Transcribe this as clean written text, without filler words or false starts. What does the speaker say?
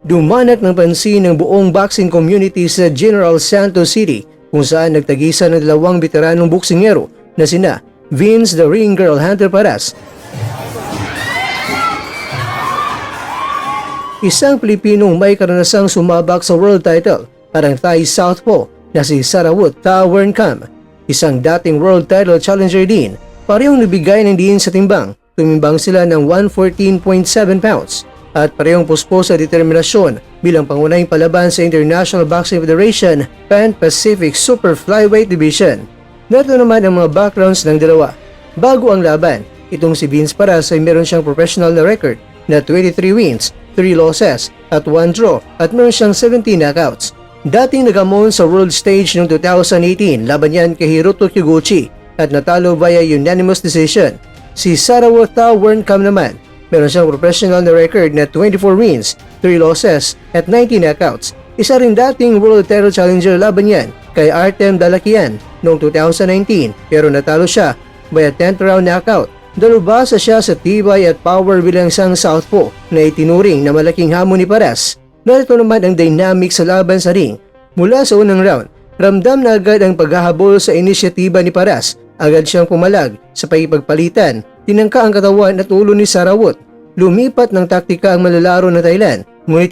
Dumanak ng pansin ng buong boxing community sa General Santos City kung saan nagtagisan ng dalawang veteranong boksingero na sina Vince the Ring Girl Hunter Paras, isang Pilipinong may karanasang sumabak sa world title at ang Thai Southpaw na si Sarawut Tawernkam, isang dating world title challenger din. Parehong nabigay ng diin sa timbang. Tumimbang sila ng 114.7 pounds at parehong puspo sa determinasyon bilang pangunahing palaban sa International Boxing Federation Pan-Pacific Super Flyweight Division. Narito naman ang mga backgrounds ng dalawa. Bago ang laban, itong si Vince Paras ay meron siyang professional na record na 23 wins, 3 losses at 1 draw at meron siyang 17 knockouts. Dating nagamon sa world stage noong 2018 laban yan kay Hiroto Kiguchi at natalo via unanimous decision. Si Sarawut Tawernkam naman, meron siyang professional na record na 24 wins, 3 losses at 19 knockouts. Isa rin dating world title challenger laban yan kay Artem Dalakian noong 2019 pero natalo siya via 10th round knockout. Dalubhasa siya sa tibay at power bilang isang southpaw na itinuring na malaking hamon ni Paras. Narito naman ang dynamic sa laban sa ring. Mula sa unang round, ramdam na agad ang paghahabol sa inisyatiba ni Paras. Agad siyang pumalag sa pakipagpalitan. Tinangka ang katawan at ulo ni Sarawut. Lumipat ng taktika ang malalaro na Thailand, ngunit